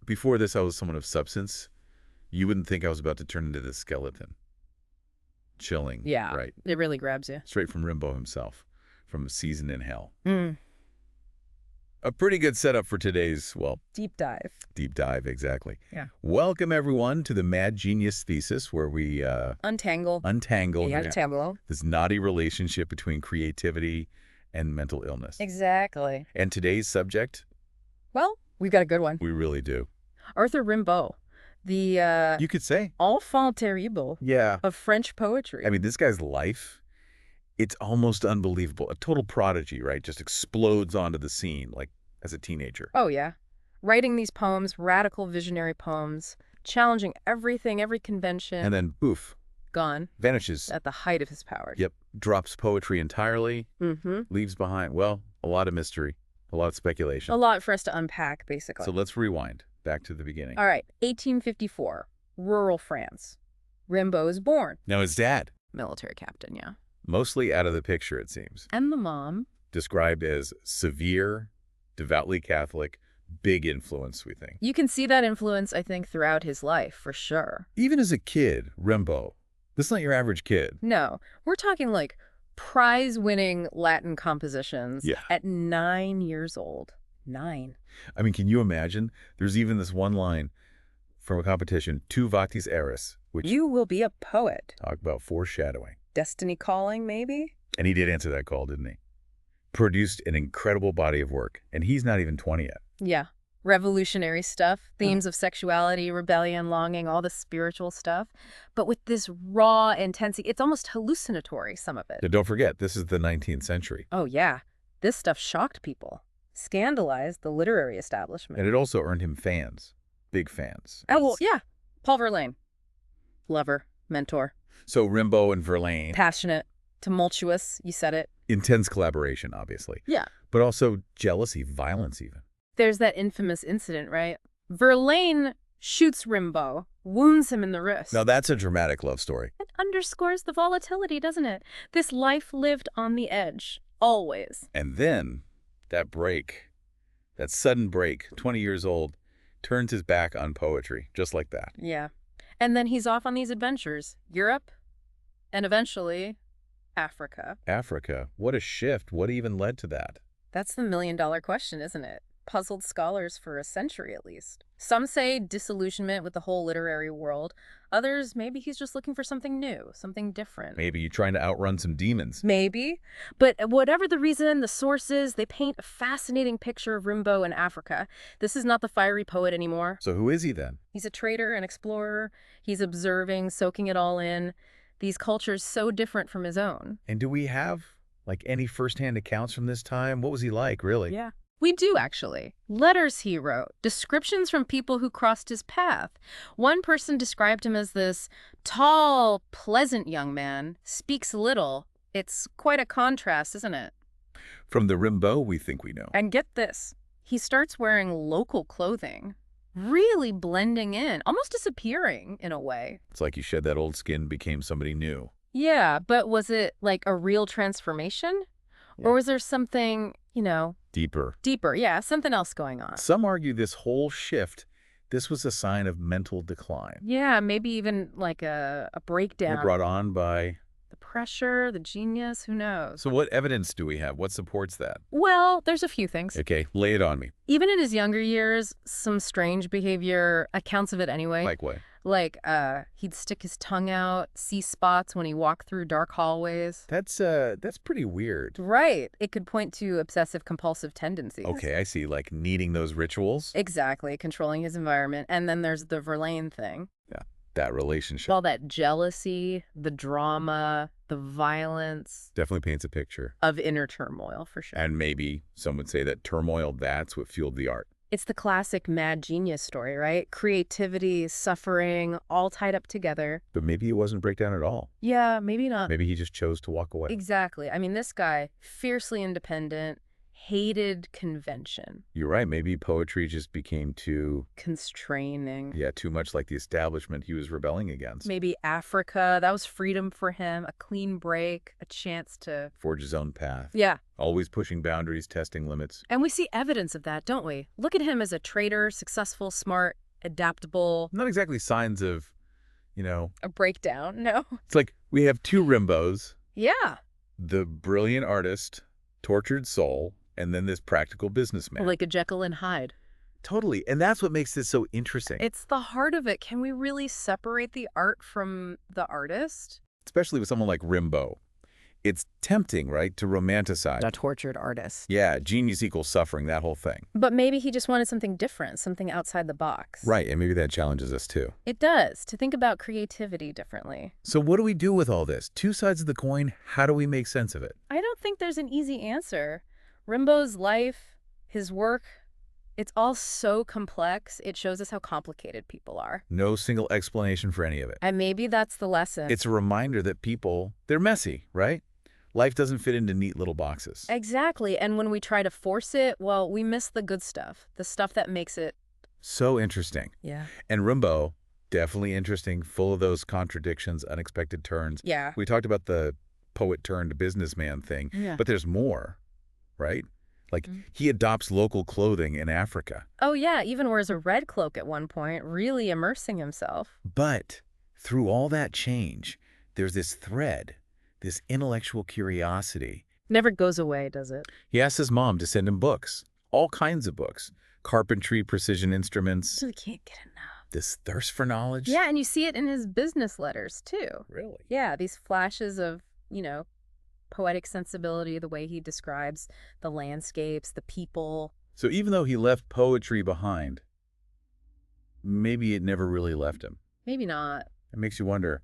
before this, I was someone of substance. You wouldn't think I was about to turn into this skeleton. Chilling. Yeah, right. It really grabs you. Straight from Rimbaud himself, from A Season in Hell. Mm. A pretty good setup for today's, well... Deep dive. Deep dive, exactly. Yeah. Welcome, everyone, to the Mad Genius Thesis, where we... Untangle this knotty relationship between creativity and mental illness. Exactly. And today's subject? Well, we've got a good one. We really do. Arthur Rimbaud. The, you could say. enfant terrible of French poetry. I mean, this guy's life, it's almost unbelievable. A total prodigy, right? Just explodes onto the scene, like, as a teenager. Oh, yeah. Writing these poems, radical visionary poems, challenging everything, every convention. And then, poof. Gone. Vanishes. At the height of his power. Yep. Drops poetry entirely. Leaves behind, well, a lot of mystery, a lot of speculation. A lot for us to unpack, basically. So let's rewind back to the beginning. All right. 1854. Rural France. Rimbaud is born. Now, his dad. Military captain, yeah. Mostly out of the picture, it seems. And the mom. Described as severe, devoutly Catholic, big influence, we think. You can see that influence, I think, throughout his life, for sure. Even as a kid, Rimbaud, this is not your average kid. No. We're talking like prize-winning Latin compositions at 9 years old. 9. I mean, can you imagine? There's even this one line from a competition, Tu Vatis Eris, which... You will be a poet. Talk about foreshadowing. Destiny calling, maybe? And he did answer that call, didn't he? Produced an incredible body of work, and he's not even 20 yet. Yeah. Revolutionary stuff, themes of sexuality, rebellion, longing, all the spiritual stuff. But with this raw intensity, it's almost hallucinatory, some of it. Now, don't forget, this is the 19th century. Oh, yeah. This stuff shocked people, scandalized the literary establishment. And it also earned him fans, big fans. Oh, well, yeah. Paul Verlaine. Lover, mentor. So Rimbaud and Verlaine. Passionate, tumultuous, you said it. Intense collaboration, obviously. Yeah. But also jealousy, violence even. There's that infamous incident, right? Verlaine shoots Rimbaud, wounds him in the wrist. Now that's a dramatic love story. It underscores the volatility, doesn't it? This life lived on the edge, always. And then that break, that sudden break, 20 years old, turns his back on poetry, just like that. Yeah. And then he's off on these adventures. Europe, and eventually Africa. Africa. What a shift. What even led to that? That's the million-dollar question, isn't it? Puzzled scholars for a century at least. Some say disillusionment with the whole literary world. Others, maybe he's just looking for something new, something different. Maybe you're trying to outrun some demons. Maybe. But whatever the reason, the sources, they paint a fascinating picture of Rimbaud in Africa. This is not the fiery poet anymore. So who is he then? He's a trader, an explorer. He's observing, soaking it all in. These cultures so different from his own. And do we have, like, any firsthand accounts from this time? What was he like, really? Yeah. We do, actually. Letters he wrote, descriptions from people who crossed his path. One person described him as this tall, pleasant young man, speaks little. It's quite a contrast, isn't it? From the Rimbaud we think we know. And get this, he starts wearing local clothing, really blending in, almost disappearing in a way. It's like you shed that old skin, became somebody new. Yeah, but was it like a real transformation? Yeah. Or was there something, you know... Deeper, yeah, something else going on. Some argue this whole shift, this was a sign of mental decline. Yeah, maybe even like a breakdown. Or brought on by... the pressure, the genius, who knows? So what evidence do we have? What supports that? Well, there's a few things. Okay, lay it on me. Even in his younger years, some strange behavior, accounts of it anyway. Like what? Like, he'd stick his tongue out, see spots when he walked through dark hallways. That's pretty weird. Right. It could point to obsessive-compulsive tendencies. Okay, I see. Like needing those rituals? Exactly. Controlling his environment. And then there's the Verlaine thing. Yeah, that relationship. All that jealousy, the drama, the violence. Definitely paints a picture. Of inner turmoil, for sure. And maybe some would say that turmoil, that's what fueled the art. It's the classic mad genius story, right? Creativity, suffering, all tied up together. But maybe it wasn't breakdown at all. Yeah, maybe not. Maybe he just chose to walk away. Exactly. I mean, this guy, fiercely independent, hated convention. You're right. Maybe poetry just became too Constraining. too much like the establishment he was rebelling against. Maybe Africa, that was freedom for him, a clean break, a chance to... Forge his own path. Yeah. Always pushing boundaries, testing limits. And we see evidence of that, don't we? Look at him as a trader, successful, smart, adaptable. Not exactly signs of, A breakdown, no? it's like we have two Rimbauds, Yeah. the brilliant artist, tortured soul, and then this practical businessman. Like a Jekyll and Hyde. Totally. And that's what makes this so interesting. It's the heart of it. Can we really separate the art from the artist? Especially with someone like Rimbaud. It's tempting, right, to romanticize. A tortured artist. Yeah, genius equals suffering, that whole thing. But maybe he just wanted something different, something outside the box. Right, and maybe that challenges us too. It does, to think about creativity differently. So what do we do with all this? Two sides of the coin, how do we make sense of it? I don't think there's an easy answer. Rimbaud's life, his work, it's all so complex, it shows us how complicated people are. No single explanation for any of it. And maybe that's the lesson. It's a reminder that people, they're messy, right? Life doesn't fit into neat little boxes. Exactly, and when we try to force it, well, we miss the good stuff, the stuff that makes it... So interesting. Yeah. And Rimbaud, definitely interesting, full of those contradictions, unexpected turns. Yeah. We talked about the poet turned businessman thing, Yeah. but there's more, right? Like, he adopts local clothing in Africa. Oh, yeah, even wears a red cloak at one point, really immersing himself. But through all that change, there's this thread, this intellectual curiosity. Never goes away, does it? He asks his mom to send him books, all kinds of books, carpentry, precision instruments, We can't get enough. this thirst for knowledge. Yeah, and you see it in his business letters, too. Really? Yeah, these flashes of, poetic sensibility, the way he describes the landscapes, the people. So even though he left poetry behind, maybe it never really left him. Maybe not. It makes you wonder,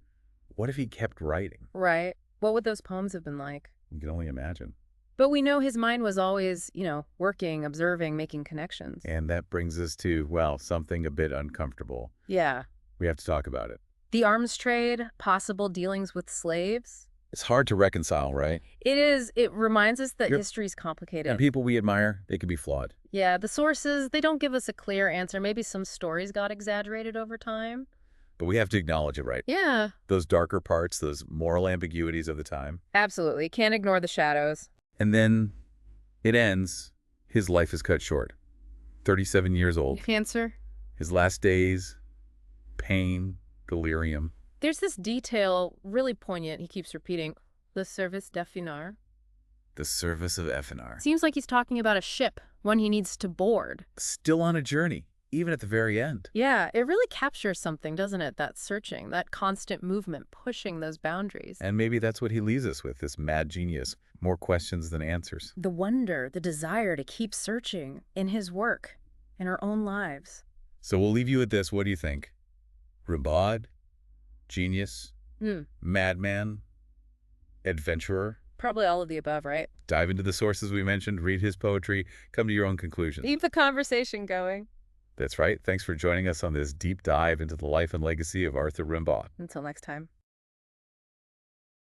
what if he kept writing? Right. What would those poems have been like? You can only imagine. But we know his mind was always, working, observing, making connections. And that brings us to, well, something a bit uncomfortable. Yeah. We have to talk about it. The arms trade, possible dealings with slaves. It's hard to reconcile, right? It is. It reminds us that Yep. history's complicated. And people we admire, they can be flawed. Yeah, the sources, they don't give us a clear answer. Maybe some stories got exaggerated over time. But we have to acknowledge it, right? Yeah. Those darker parts, those moral ambiguities of the time. Absolutely. Can't ignore the shadows. And then it ends. His life is cut short. 37 years old. Cancer. His last days, pain, delirium. There's this detail, really poignant, he keeps repeating. Le service d'Effinard. The service of Effinard. Seems like he's talking about a ship, one he needs to board. Still on a journey, even at the very end. Yeah, it really captures something, doesn't it? That searching, that constant movement, pushing those boundaries. And maybe that's what he leaves us with, this mad genius. More questions than answers. The wonder, the desire to keep searching in his work, in our own lives. So we'll leave you with this. What do you think? Rimbaud? Genius? Madman? Adventurer? Probably all of the above, right? Dive into the sources we mentioned, read his poetry, come to your own conclusions. Keep the conversation going. That's right. Thanks for joining us on this deep dive into the life and legacy of Arthur Rimbaud. Until next time.